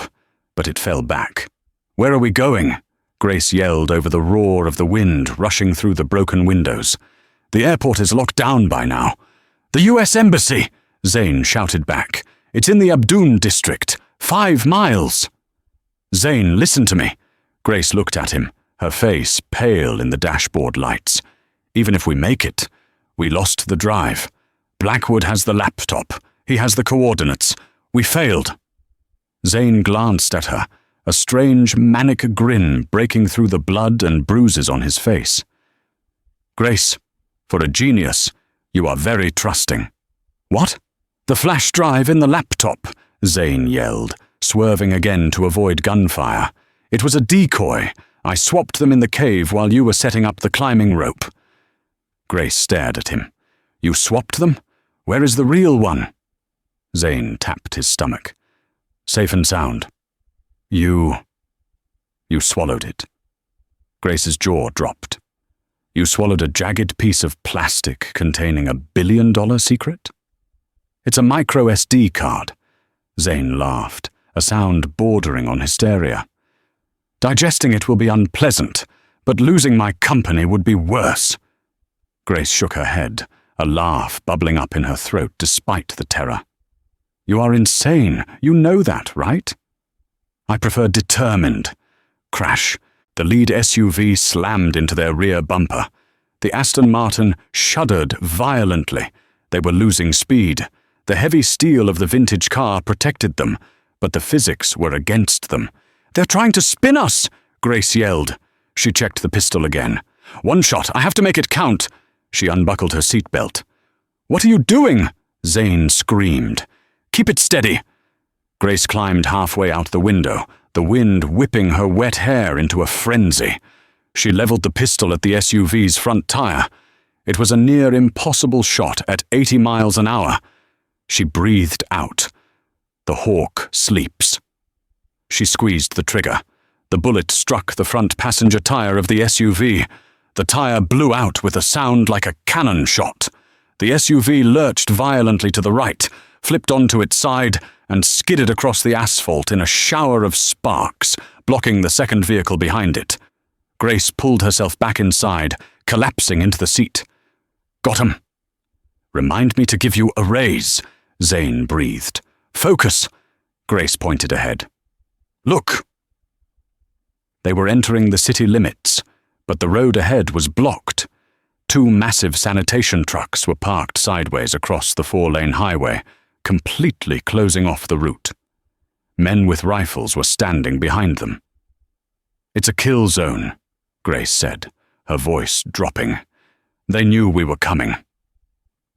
but it fell back. "Where are we going?" Grace yelled over the roar of the wind rushing through the broken windows. "The airport is locked down by now." "The U.S. Embassy!" Zane shouted back. "It's in the Abdoun district, 5 miles." "Zane, listen to me." Grace looked at him, her face pale in the dashboard lights. "Even if we make it, we lost the drive. Blackwood has the laptop. He has the coordinates. We failed." Zane glanced at her, a strange manic grin breaking through the blood and bruises on his face. "Grace, for a genius, you are very trusting." "What?" "The flash drive in the laptop," Zane yelled, swerving again to avoid gunfire. "It was a decoy. I swapped them in the cave while you were setting up the climbing rope." Grace stared at him. "You swapped them? Where is the real one?" Zane tapped his stomach. "Safe and sound. You swallowed it." Grace's jaw dropped. "You swallowed a jagged piece of plastic containing $1 billion secret?" "It's a micro SD card." Zane laughed, a sound bordering on hysteria. "Digesting it will be unpleasant, but losing my company would be worse." Grace shook her head, a laugh bubbling up in her throat despite the terror. "You are insane. You know that, right?" "I prefer determined." Crash. The lead SUV slammed into their rear bumper. The Aston Martin shuddered violently. They were losing speed. The heavy steel of the vintage car protected them, but the physics were against them. "They're trying to spin us!" Grace yelled. She checked the pistol again. "One shot. I have to make it count." She unbuckled her seatbelt. "What are you doing?" Zane screamed. "Keep it steady." Grace climbed halfway out the window, the wind whipping her wet hair into a frenzy. She leveled the pistol at the SUV's front tire. It was a near impossible shot at 80 miles an hour. She breathed out. "The hawk sleeps." She squeezed the trigger. The bullet struck the front passenger tire of the SUV. The tire blew out with a sound like a cannon shot. The SUV lurched violently to the right, flipped onto its side, and skidded across the asphalt in a shower of sparks, blocking the second vehicle behind it. Grace pulled herself back inside, collapsing into the seat. "Got 'em." "Remind me to give you a raise," Zane breathed. "Focus." Grace pointed ahead. "Look." They were entering the city limits, but the road ahead was blocked. Two massive sanitation trucks were parked sideways across the 4-lane highway, completely closing off the route. Men with rifles were standing behind them. "It's a kill zone," Grace said, her voice dropping. "They knew we were coming."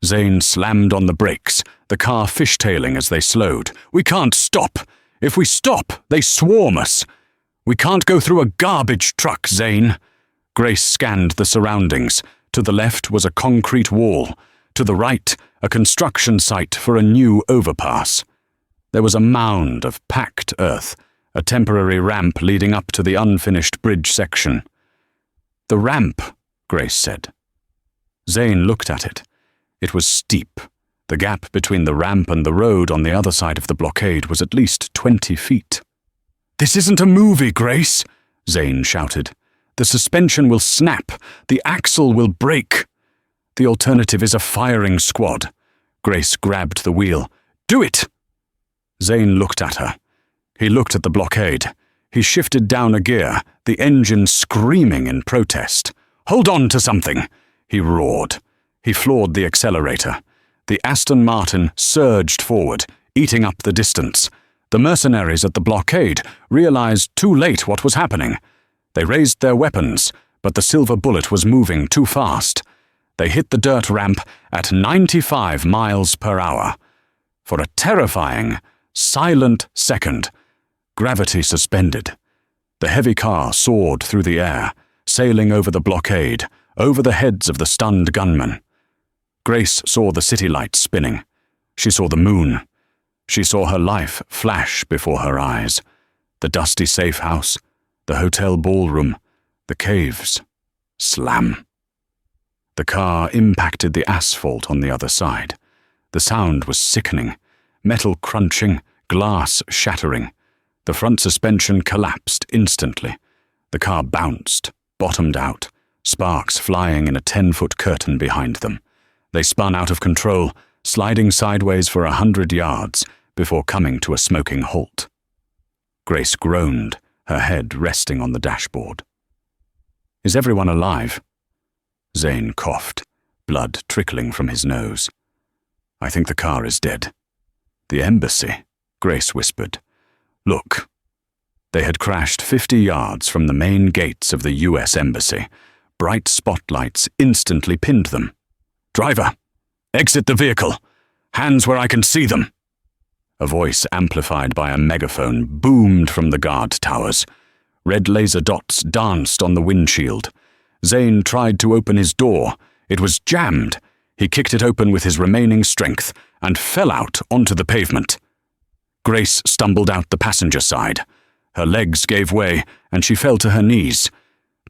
Zane slammed on the brakes, the car fishtailing as they slowed. "We can't stop. If we stop, they swarm us. We can't go through a garbage truck, Zane." Grace scanned the surroundings. To the left was a concrete wall. To the right, a construction site for a new overpass. There was a mound of packed earth, a temporary ramp leading up to the unfinished bridge section. "The ramp," Grace said. Zane looked at it. It was steep. The gap between the ramp and the road on the other side of the blockade was at least 20 feet. "This isn't a movie, Grace," Zane shouted. "The suspension will snap. The axle will break. The alternative is a firing squad." Grace grabbed the wheel. "Do it!" Zane looked at her. He looked at the blockade. He shifted down a gear, the engine screaming in protest. "Hold on to something!" he roared. He floored the accelerator. The Aston Martin surged forward, eating up the distance. The mercenaries at the blockade realized too late what was happening. They raised their weapons, but the silver bullet was moving too fast. They hit the dirt ramp at 95 miles per hour. For a terrifying, silent second, gravity suspended. The heavy car soared through the air, sailing over the blockade, over the heads of the stunned gunmen. Grace saw the city lights spinning. She saw the moon. She saw her life flash before her eyes. The dusty safe house, the hotel ballroom, the caves. Slam. The car impacted the asphalt on the other side. The sound was sickening. Metal crunching, glass shattering. The front suspension collapsed instantly. The car bounced, bottomed out, sparks flying in a 10-foot curtain behind them. They spun out of control, sliding sideways for 100 yards before coming to a smoking halt. Grace groaned, her head resting on the dashboard. "Is everyone alive?" Zane coughed, blood trickling from his nose. "I think the car is dead." "The embassy," Grace whispered. "Look." They had crashed 50 yards from the main gates of the U.S. Embassy. Bright spotlights instantly pinned them. "Driver, exit the vehicle. Hands where I can see them." A voice amplified by a megaphone boomed from the guard towers. Red laser dots danced on the windshield. Zane tried to open his door. It was jammed. He kicked it open with his remaining strength and fell out onto the pavement. Grace stumbled out the passenger side. Her legs gave way and she fell to her knees.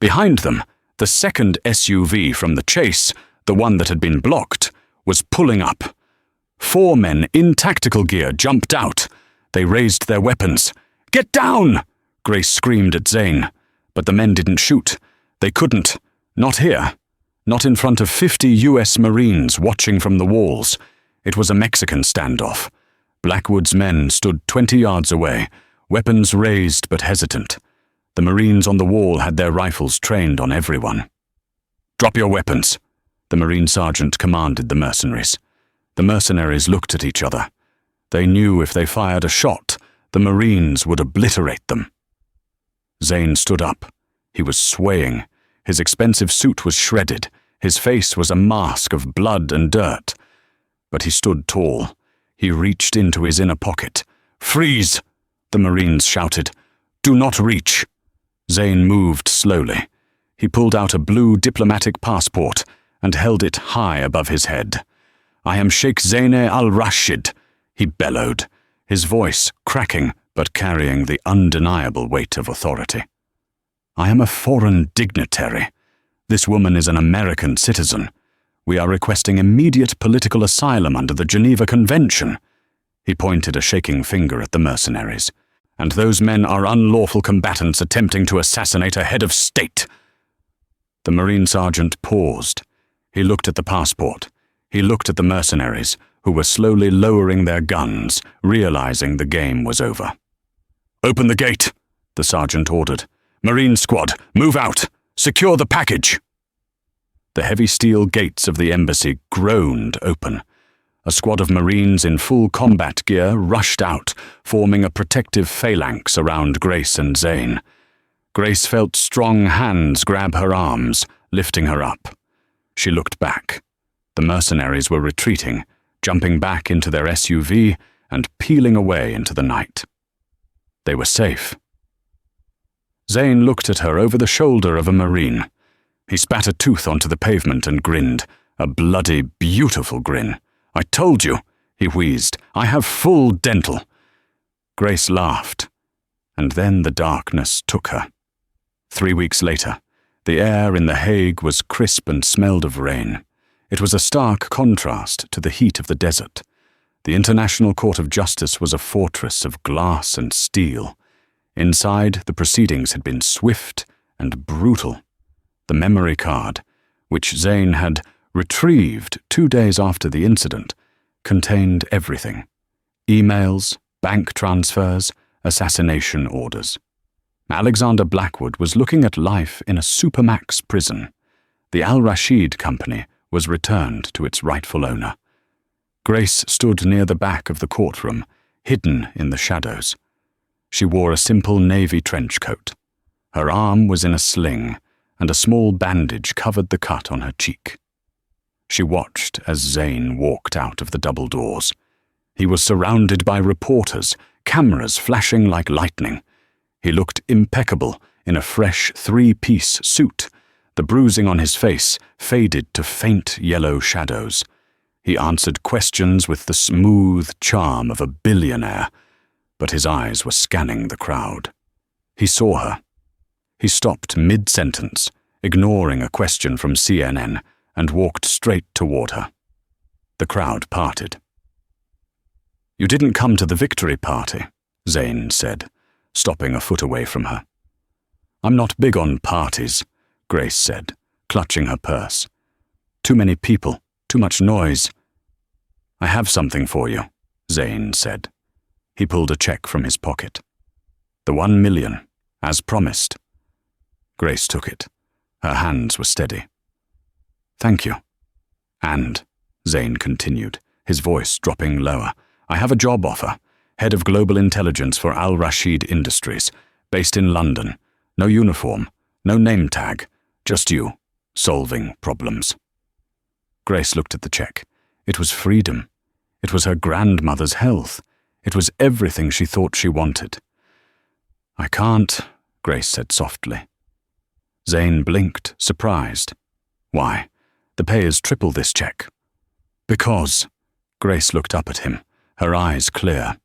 Behind them, the second SUV from the chase, the one that had been blocked, was pulling up. 4 men in tactical gear jumped out. They raised their weapons. "Get down!" Grace screamed at Zane. But the men didn't shoot. They couldn't. Not here. Not in front of 50 U.S. Marines watching from the walls. It was a Mexican standoff. Blackwood's men stood 20 yards away, weapons raised but hesitant. The Marines on the wall had their rifles trained on everyone. "Drop your weapons," the Marine sergeant commanded the mercenaries. The mercenaries looked at each other. They knew if they fired a shot, the Marines would obliterate them. Zane stood up. He was swaying. His expensive suit was shredded. His face was a mask of blood and dirt. But he stood tall. He reached into his inner pocket. "Freeze!" the Marines shouted. "Do not reach." Zane moved slowly. He pulled out a blue diplomatic passport and held it high above his head. "I am Sheikh Zaineh al-Rashid," he bellowed, his voice cracking but carrying the undeniable weight of authority. "I am a foreign dignitary. This woman is an American citizen. We are requesting immediate political asylum under the Geneva Convention." He pointed a shaking finger at the mercenaries. "And those men are unlawful combatants attempting to assassinate a head of state." The Marine sergeant paused. He looked at the passport. He looked at the mercenaries, who were slowly lowering their guns, realizing the game was over. "Open the gate," the sergeant ordered. "Marine squad, move out! Secure the package!" The heavy steel gates of the embassy groaned open. A squad of Marines in full combat gear rushed out, forming a protective phalanx around Grace and Zane. Grace felt strong hands grab her arms, lifting her up. She looked back. The mercenaries were retreating, jumping back into their SUV and peeling away into the night. They were safe. Zane looked at her over the shoulder of a Marine. He spat a tooth onto the pavement and grinned, a bloody, beautiful grin. "I told you," he wheezed. "I have full dental." Grace laughed, and then the darkness took her. 3 weeks later, the air in The Hague was crisp and smelled of rain. It was a stark contrast to the heat of the desert. The International Court of Justice was a fortress of glass and steel. Inside, the proceedings had been swift and brutal. The memory card, which Zane had retrieved 2 days after the incident, contained everything: emails, bank transfers, assassination orders. Alexander Blackwood was looking at life in a supermax prison. The Al Rashid Company was returned to its rightful owner. Grace stood near the back of the courtroom, hidden in the shadows. She wore a simple navy trench coat. Her arm was in a sling, and a small bandage covered the cut on her cheek. She watched as Zane walked out of the double doors. He was surrounded by reporters, cameras flashing like lightning. He looked impeccable in a fresh 3-piece suit. The bruising on his face faded to faint yellow shadows. He answered questions with the smooth charm of a billionaire, but his eyes were scanning the crowd. He saw her. He stopped mid-sentence, ignoring a question from CNN, and walked straight toward her. The crowd parted. "You didn't come to the victory party," Zane said, stopping a foot away from her. "I'm not big on parties," Grace said, clutching her purse. "Too many people, too much noise." "I have something for you," Zane said. He pulled a check from his pocket. "The 1 million, as promised." Grace took it. Her hands were steady. "Thank you." "And," Zane continued, his voice dropping lower, "I have a job offer, head of global intelligence for Al Rashid Industries, based in London. No uniform, no name tag, just you, solving problems." Grace looked at the check. It was freedom. It was her grandmother's health. It was everything she thought she wanted. "I can't," Grace said softly. Zane blinked, surprised. "Why? The pay is triple this check." "Because," Grace looked up at him, her eyes clear.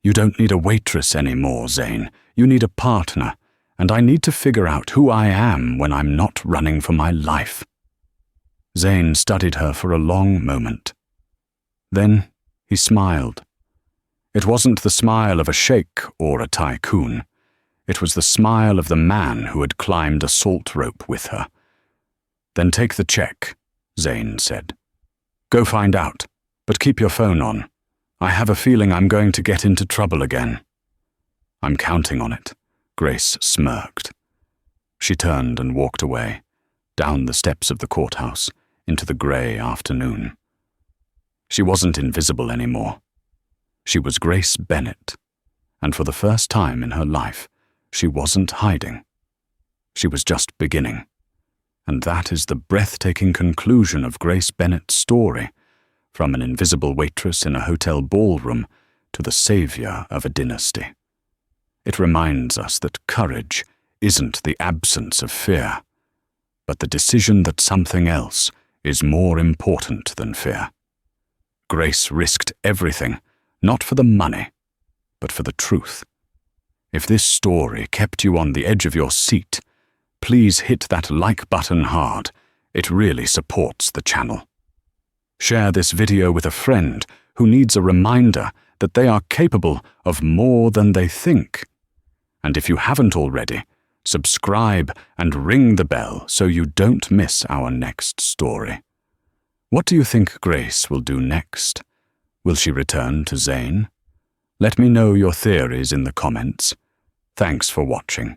"You don't need a waitress anymore, Zane. You need a partner, and I need to figure out who I am when I'm not running for my life." Zane studied her for a long moment. Then he smiled. It wasn't the smile of a sheikh or a tycoon. It was the smile of the man who had climbed a salt rope with her. "Then take the check," Zane said. "Go find out, but keep your phone on. I have a feeling I'm going to get into trouble again." "I'm counting on it," Grace smirked. She turned and walked away, down the steps of the courthouse, into the grey afternoon. She wasn't invisible anymore. She was Grace Bennett, and for the first time in her life, she wasn't hiding. She was just beginning. And that is the breathtaking conclusion of Grace Bennett's story, from an invisible waitress in a hotel ballroom to the savior of a dynasty. It reminds us that courage isn't the absence of fear, but the decision that something else is more important than fear. Grace risked everything, not for the money, but for the truth. If this story kept you on the edge of your seat, please hit that like button hard. It really supports the channel. Share this video with a friend who needs a reminder that they are capable of more than they think. And if you haven't already, subscribe, and ring the bell so you don't miss our next story. What do you think Grace will do next? Will she return to Zane? Let me know your theories in the comments. Thanks for watching.